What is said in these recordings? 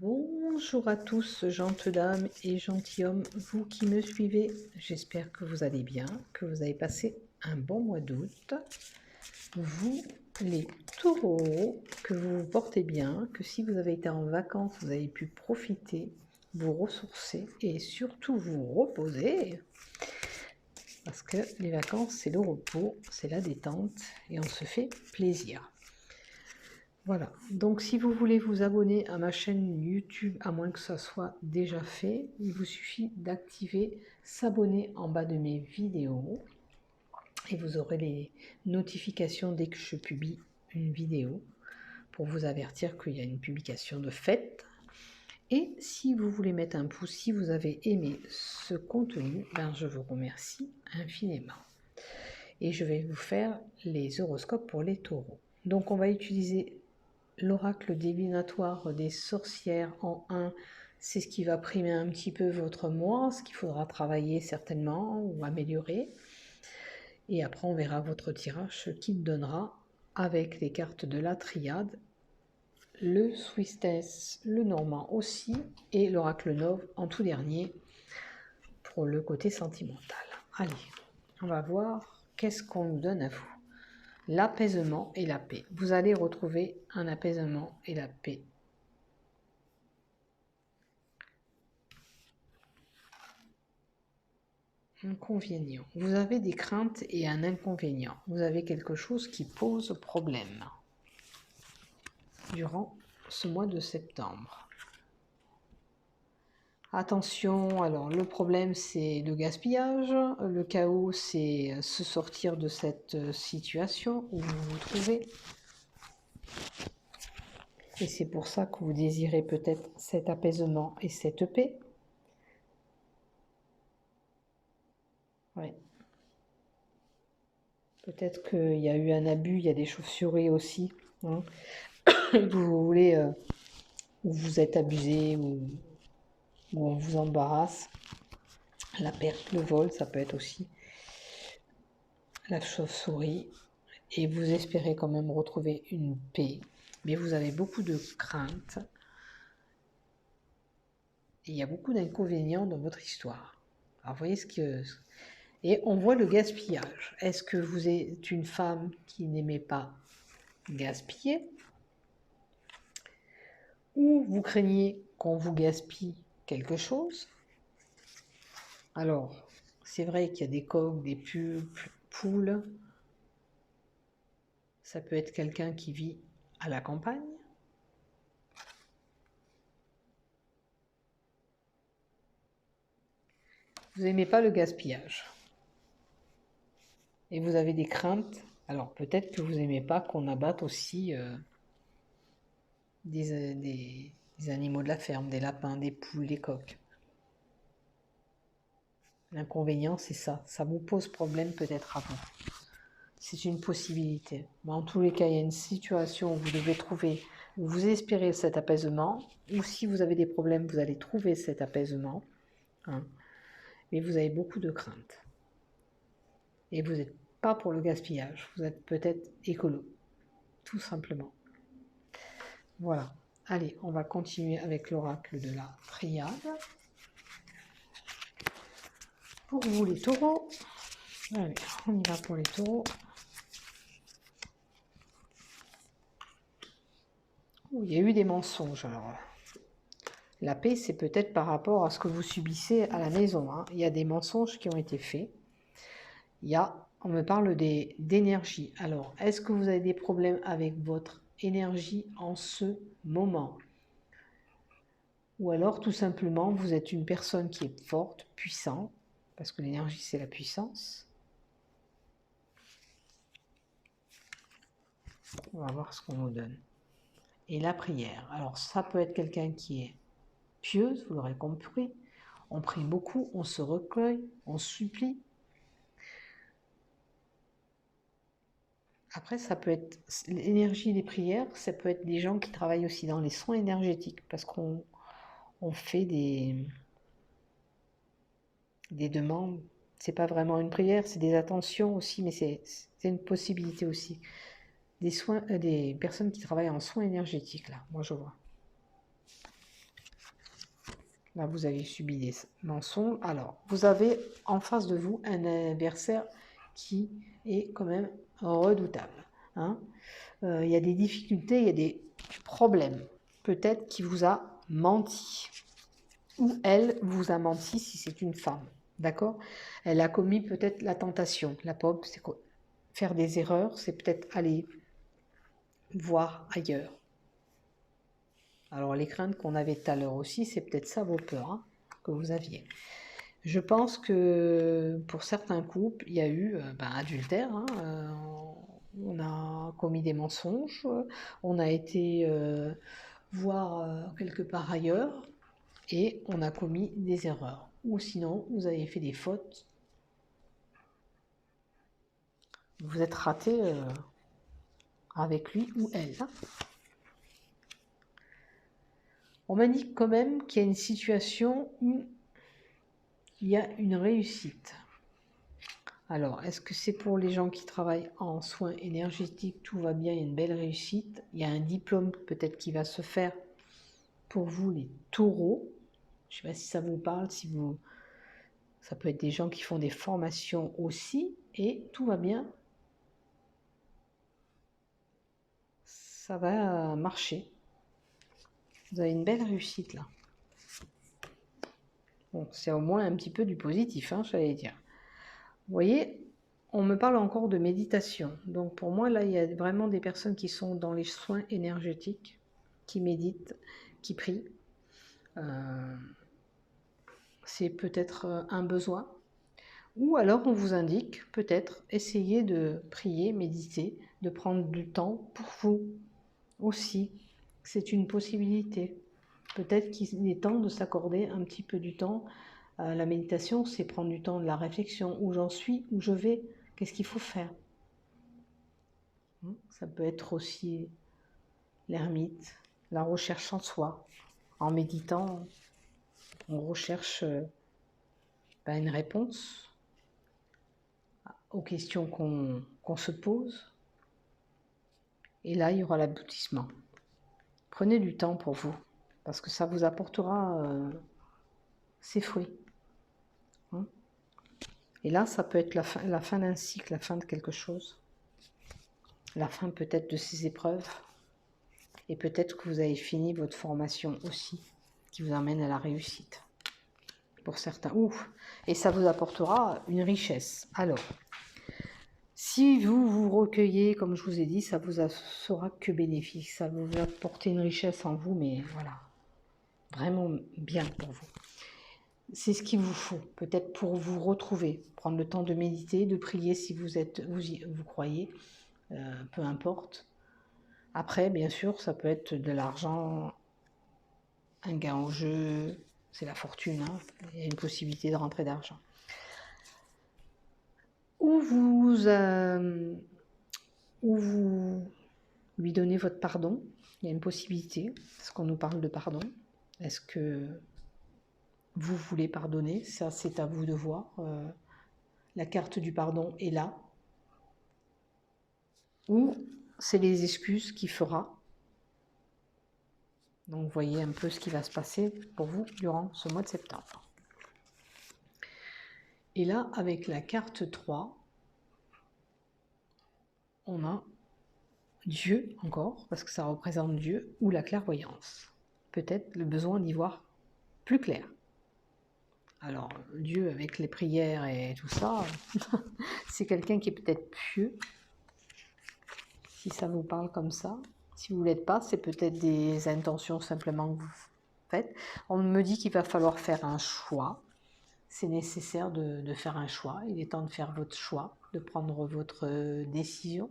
Bonjour à tous, gentes dames et gentilshommes, vous qui me suivez. J'espère que vous allez bien, que vous avez passé un bon mois d'août. Vous, les taureaux, que vous vous portez bien, que si vous avez été en vacances, vous avez pu profiter, vous ressourcer et surtout vous reposer. Parce que les vacances, c'est le repos, c'est la détente et on se fait plaisir. Voilà, donc si vous voulez vous abonner à ma chaîne YouTube, à moins que ça soit déjà fait, il vous suffit d'activer s'abonner en bas de mes vidéos et vous aurez les notifications dès que je publie une vidéo pour vous avertir qu'il y a une publication de fait. Et si vous voulez mettre un pouce, si vous avez aimé ce contenu, ben je vous remercie infiniment. Et je vais vous faire les horoscopes pour les taureaux. Donc on va utiliser l'oracle divinatoire des sorcières en 1, c'est ce qui va primer un petit peu votre mois, ce qu'il faudra travailler certainement ou améliorer. Et après, on verra votre tirage, ce qu'il donnera avec les cartes de la triade, le Swistess, le Normand aussi, et l'oracle Nov en tout dernier pour le côté sentimental. Allez, on va voir qu'est-ce qu'on nous donne à vous. L'apaisement et la paix. Vous allez retrouver un apaisement et la paix. Inconvénient. Vous avez des craintes et un inconvénient. Vous avez quelque chose qui pose problème durant ce mois de septembre. Attention, alors le problème c'est le gaspillage, le chaos c'est se sortir de cette situation où vous vous trouvez. Et c'est pour ça que vous désirez peut-être cet apaisement et cette paix. Ouais. Peut-être qu'il y a eu un abus, il y a des chauves-souris aussi. Hein. Vous voulez, où vous êtes abusé, ou on vous embarrasse. La perte, le vol, ça peut être aussi la chauve-souris. Et vous espérez quand même retrouver une paix. Mais vous avez beaucoup de craintes. Et il y a beaucoup d'inconvénients dans votre histoire. Alors, vous voyez ce que... Et on voit le gaspillage. Est-ce que vous êtes une femme qui n'aimait pas gaspiller? Ou vous craignez qu'on vous gaspille quelque chose? Alors, c'est vrai qu'il y a des coqs, des poules. Ça peut être quelqu'un qui vit à la campagne. Vous n'aimez pas le gaspillage. Et vous avez des craintes. Alors peut-être que vous n'aimez pas qu'on abatte aussi des animaux de la ferme, des lapins, des poules, des coqs. L'inconvénient, c'est ça. Ça vous pose problème peut-être à vous. C'est une possibilité. Mais en tous les cas, il y a une situation où vous devez trouver, où vous espérez cet apaisement, ou si vous avez des problèmes, vous allez trouver cet apaisement. Hein. Mais vous avez beaucoup de craintes. Et vous n'êtes pas pour le gaspillage, vous êtes peut-être écolo, tout simplement. Voilà. Allez, on va continuer avec l'oracle de la triade. Pour vous les taureaux, allez, on y va pour les taureaux. Oh, il y a eu des mensonges. Alors, la paix, c'est peut-être par rapport à ce que vous subissez à la maison. Hein. Il y a des mensonges qui ont été faits. On me parle d'énergie. Alors, est-ce que vous avez des problèmes avec votre énergie en ce moment? Ou alors, tout simplement, vous êtes une personne qui est forte, puissante, parce que l'énergie, c'est la puissance. On va voir ce qu'on nous donne. Et la prière. Alors, ça peut être quelqu'un qui est pieuse, vous l'aurez compris. On prie beaucoup, on se recueille, on supplie. Après, ça peut être l'énergie des prières, ça peut être des gens qui travaillent aussi dans les soins énergétiques, parce qu'on fait des demandes. C'est pas vraiment une prière, c'est des attentions aussi, mais c'est une possibilité aussi. Des personnes qui travaillent en soins énergétiques, là, moi je vois. Là, vous avez subi des mensonges. Alors, vous avez en face de vous un adversaire qui est quand même redoutable. Hein. Il y a des difficultés, il y a des problèmes. Peut-être qu'il vous a menti. Ou elle vous a menti si c'est une femme. D'accord? Elle a commis peut-être la tentation. La pauvre, c'est quoi? Faire des erreurs, c'est peut-être aller voir ailleurs. Alors les craintes qu'on avait tout à l'heure aussi, c'est peut-être ça vos peurs hein, que vous aviez. Je pense que pour certains couples, il y a eu adultère. Hein, on a commis des mensonges, on a été voir quelque part ailleurs et on a commis des erreurs. Ou sinon, vous avez fait des fautes. Vous êtes raté avec lui ou elle. Hein. On m'indique quand même qu'il y a une situation où il y a une réussite. Alors, est-ce que c'est pour les gens qui travaillent en soins énergétiques, tout va bien, il y a une belle réussite, il y a un diplôme peut-être qui va se faire pour vous les taureaux. Je ne sais pas si ça vous parle, si vous... ça peut être des gens qui font des formations aussi, et tout va bien. Ça va marcher. Vous avez une belle réussite là. Bon, c'est au moins un petit peu du positif, hein, j'allais dire. Vous voyez, on me parle encore de méditation. Donc pour moi, là, il y a vraiment des personnes qui sont dans les soins énergétiques, qui méditent, qui prient. C'est peut-être un besoin. Ou alors on vous indique peut-être essayer de prier, méditer, de prendre du temps pour vous aussi. C'est une possibilité. Peut-être qu'il est temps de s'accorder un petit peu du temps. La méditation, c'est prendre du temps de la réflexion. Où j'en suis, où je vais, qu'est-ce qu'il faut faire. Ça peut être aussi l'ermite, la recherche en soi. En méditant, on recherche une réponse aux questions qu'on se pose. Et là, il y aura l'aboutissement. Prenez du temps pour vous, parce que ça vous apportera ses fruits. Hein. Et là, ça peut être la fin d'un cycle, la fin de quelque chose. La fin peut-être de ces épreuves. Et peut-être que vous avez fini votre formation aussi, qui vous amène à la réussite. Pour certains. Ouf. Et ça vous apportera une richesse. Alors, si vous vous recueillez, comme je vous ai dit, ça vous sera que bénéfique. Ça vous va apporter une richesse en vous, mais voilà, vraiment bien pour vous. C'est ce qu'il vous faut, peut-être pour vous retrouver. Prendre le temps de méditer, de prier si vous croyez, peu importe. Après, bien sûr, ça peut être de l'argent, un gain au jeu, c'est la fortune, hein. Il y a une possibilité de rentrer d'argent. Ou vous lui donnez votre pardon, il y a une possibilité, parce qu'on nous parle de pardon. Est-ce que vous voulez pardonner? Ça, c'est à vous de voir. La carte du pardon est là. Ou c'est les excuses qui fera. Donc, vous voyez un peu ce qui va se passer pour vous durant ce mois de septembre. Et là, avec la carte 3, on a Dieu encore, parce que ça représente Dieu, ou la clairvoyance. Peut-être le besoin d'y voir plus clair. Alors, Dieu, avec les prières et tout ça, c'est quelqu'un qui est peut-être pieux, si ça vous parle comme ça. Si vous ne l'êtes pas, c'est peut-être des intentions simplement que vous faites. On me dit qu'il va falloir faire un choix. C'est nécessaire de faire un choix. Il est temps de faire votre choix, de prendre votre décision,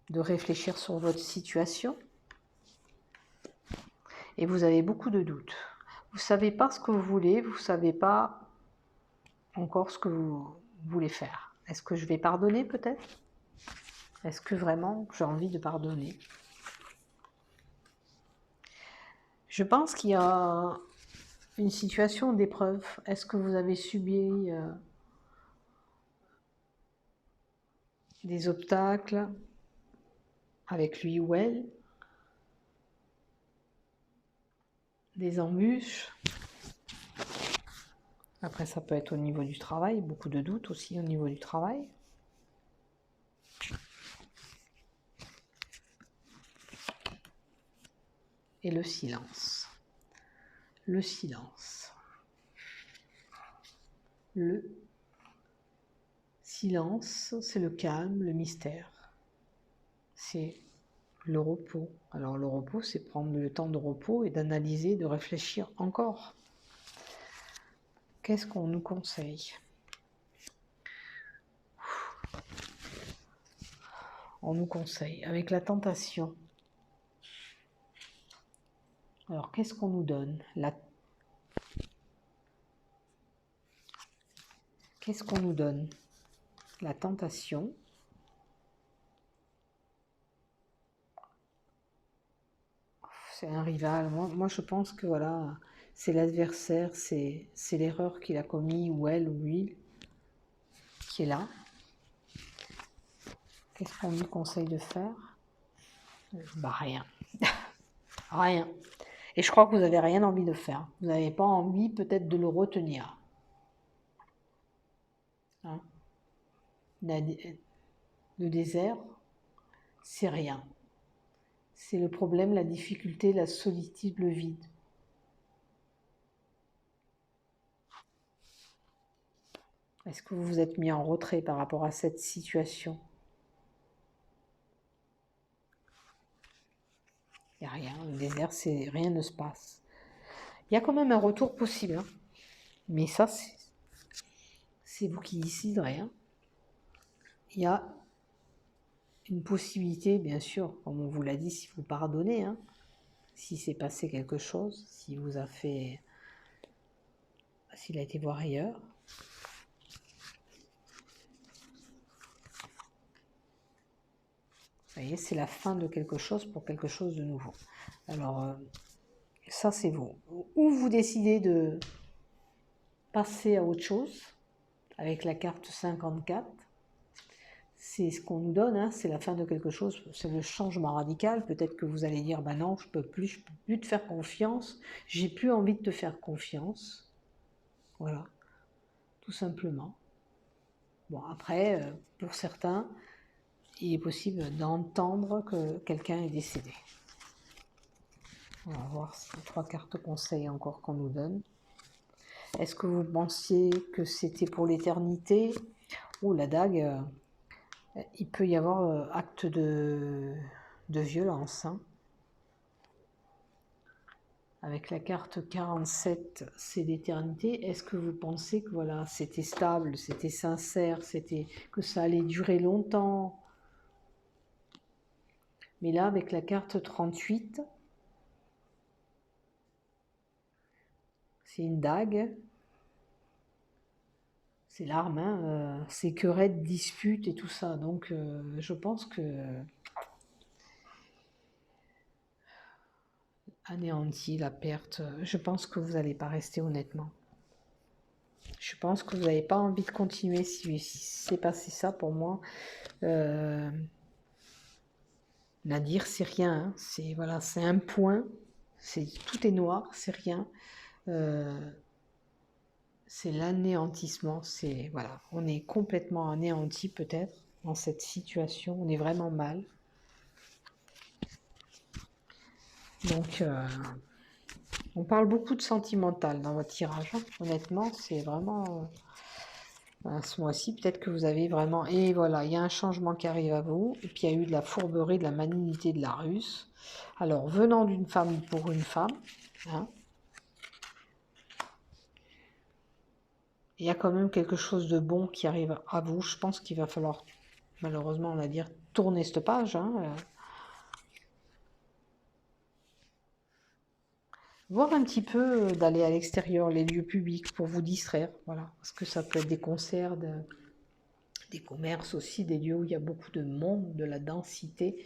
de réfléchir sur votre situation. Et vous avez beaucoup de doutes. Vous ne savez pas ce que vous voulez, vous ne savez pas encore ce que vous voulez faire. Est-ce que je vais pardonner peut-être? Est-ce que vraiment j'ai envie de pardonner? Je pense qu'il y a une situation d'épreuve. Est-ce que vous avez subi des obstacles avec lui ou elle? des embûches. Après, ça peut être au niveau du travail, beaucoup de doutes aussi au niveau du travail. Et le silence. Le silence. Le silence, c'est le calme, le mystère. C'est le repos. Alors le repos, c'est prendre le temps de repos et d'analyser, de réfléchir encore. Qu'est-ce qu'on nous conseille? On nous conseille, avec la tentation. Alors, qu'est-ce qu'on nous donne? Qu'est-ce qu'on nous donne? La tentation. C'est un rival. Moi, je pense que voilà, c'est l'adversaire, c'est l'erreur qu'il a commis, ou elle, ou lui, qui est là. Qu'est-ce qu'on lui conseille de faire? Bah rien. Rien. Et je crois que vous n'avez rien envie de faire. Vous n'avez pas envie peut-être de le retenir. Hein? Le désert, c'est rien. C'est le problème, la difficulté, la solitude, le vide. Est-ce que vous vous êtes mis en retrait par rapport à cette situation? Il n'y a rien. Le désert, c'est rien ne se passe. Il y a quand même un retour possible. Hein. Mais ça, c'est vous qui déciderez. Hein. Il y a une possibilité, bien sûr, comme on vous l'a dit, si vous pardonnez, hein, si s'est passé quelque chose, s'il vous a fait, s'il a été voir ailleurs. Vous voyez, c'est la fin de quelque chose pour quelque chose de nouveau. Alors, ça c'est vous. Ou vous décidez de passer à autre chose, avec la carte 54. C'est ce qu'on nous donne, hein, c'est la fin de quelque chose, c'est le changement radical. Peut-être que vous allez dire, ben non, je peux plus te faire confiance, j'ai plus envie de te faire confiance. Voilà, tout simplement. Bon, après, pour certains, il est possible d'entendre que quelqu'un est décédé. On va voir ces 3 cartes conseils encore qu'on nous donne. Est-ce que vous pensiez que c'était pour l'éternité? Oh, la dague, il peut y avoir acte de violence. Hein. Avec la carte 47, c'est l'éternité. Est-ce que vous pensez que voilà, c'était stable, c'était sincère, que ça allait durer longtemps? Mais là, avec la carte 38, c'est une dague. C'est l'arme, hein, c'est querelles, disputes et tout ça. Donc, je pense que anéanti, la perte, je pense que vous n'allez pas rester honnêtement. Je pense que vous n'avez pas envie de continuer si c'est passé ça pour moi. Nadir, c'est rien. Hein, c'est voilà, c'est un point. Tout est noir, c'est rien. C'est l'anéantissement. C'est voilà, on est complètement anéanti peut-être dans cette situation. On est vraiment mal. Donc, on parle beaucoup de sentimental dans votre tirage. Hein. Honnêtement, c'est vraiment... ce mois-ci, peut-être que vous avez vraiment... Et voilà, il y a un changement qui arrive à vous. Et puis, il y a eu de la fourberie, de la malignité de la Russe. Alors, venant d'une femme pour une femme, hein, il y a quand même quelque chose de bon qui arrive à vous. Je pense qu'il va falloir, malheureusement, on va dire, tourner cette page. Hein, voir un petit peu d'aller à l'extérieur, les lieux publics, pour vous distraire. Voilà, parce que ça peut être des concerts, des commerces aussi, des lieux où il y a beaucoup de monde, de la densité,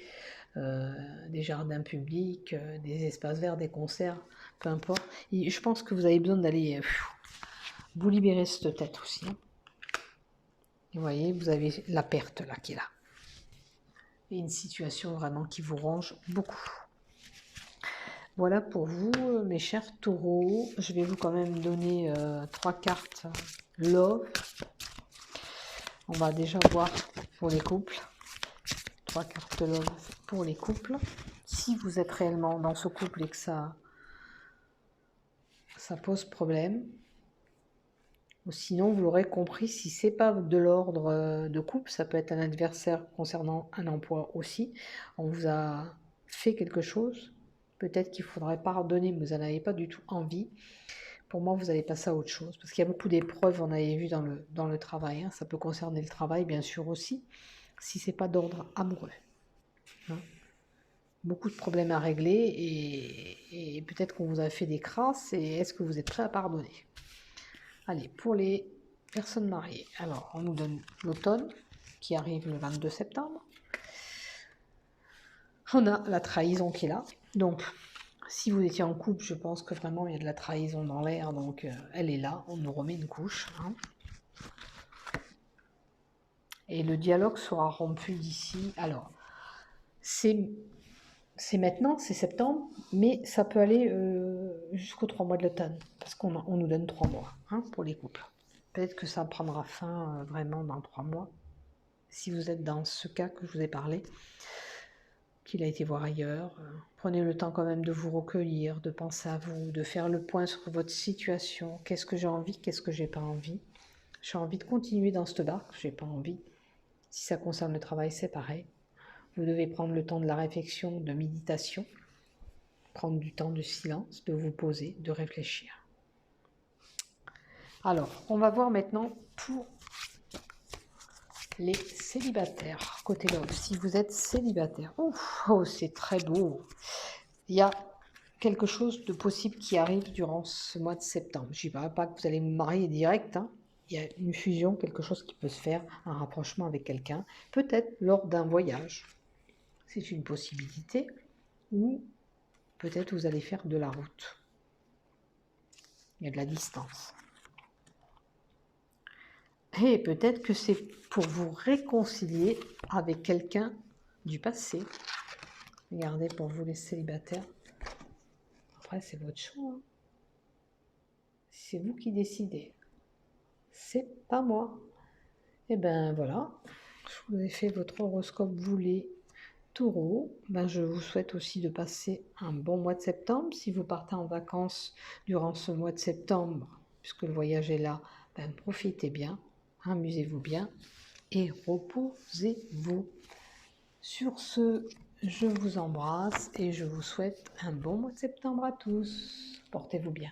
des jardins publics, des espaces verts, des concerts, peu importe. Et je pense que vous avez besoin d'aller vous libérer cette tête aussi. Hein. Et vous voyez, vous avez la perte là qui est là. Et une situation vraiment qui vous ronge beaucoup. Voilà pour vous, mes chers taureaux. Je vais vous quand même donner 3 cartes love. On va déjà voir pour les couples. 3 cartes love pour les couples. Si vous êtes réellement dans ce couple et que ça pose problème, ou sinon vous l'aurez compris, si c'est pas de l'ordre de couple, ça peut être un adversaire concernant un emploi aussi. On vous a fait quelque chose, peut-être qu'il faudrait pardonner, mais vous n'en avez pas du tout envie. Pour moi, vous allez passer à autre chose, parce qu'il y a beaucoup d'épreuves, on avait vu dans le travail, hein. Ça peut concerner le travail, bien sûr aussi, si c'est pas d'ordre amoureux. Hein. Beaucoup de problèmes à régler, et peut-être qu'on vous a fait des crasses, et est-ce que vous êtes prêt à pardonner? Allez, pour les personnes mariées, alors on nous donne l'automne, qui arrive le 22 septembre. On a la trahison qui est là, donc... Si vous étiez en couple, je pense que vraiment il y a de la trahison dans l'air, donc elle est là, on nous remet une couche. Hein. Et le dialogue sera rompu d'ici. Alors, c'est maintenant, c'est septembre, mais ça peut aller jusqu'aux 3 mois de l'automne, parce qu'on nous donne 3 mois hein, pour les couples. Peut-être que ça prendra fin vraiment dans 3 mois, si vous êtes dans ce cas que je vous ai parlé. Qu'il a été voir ailleurs. Prenez le temps quand même de vous recueillir, de penser à vous, de faire le point sur votre situation. Qu'est-ce que j'ai envie, qu'est-ce que j'ai pas envie. J'ai envie de continuer dans cette barque, j'ai pas envie. Si ça concerne le travail, c'est pareil. Vous devez prendre le temps de la réflexion, de méditation, prendre du temps de silence, de vous poser, de réfléchir. Alors, on va voir maintenant pour les célibataires, côté love, si vous êtes célibataire. Oh, c'est très beau. Il y a quelque chose de possible qui arrive durant ce mois de septembre. Je ne dis pas que vous allez vous marier direct. Hein. Il y a une fusion, quelque chose qui peut se faire, un rapprochement avec quelqu'un, peut-être lors d'un voyage. C'est une possibilité. Ou peut-être vous allez faire de la route. Il y a de la distance. Et peut-être que c'est pour vous réconcilier avec quelqu'un du passé. Regardez pour vous les célibataires. Après, c'est votre choix. Hein. C'est vous qui décidez. C'est pas moi. Et ben voilà. Je vous ai fait votre horoscope, vous les taureaux. Ben, je vous souhaite aussi de passer un bon mois de septembre. Si vous partez en vacances durant ce mois de septembre, puisque le voyage est là, ben, profitez bien. Amusez-vous bien et reposez-vous. Sur ce, je vous embrasse et je vous souhaite un bon mois de septembre à tous. Portez-vous bien.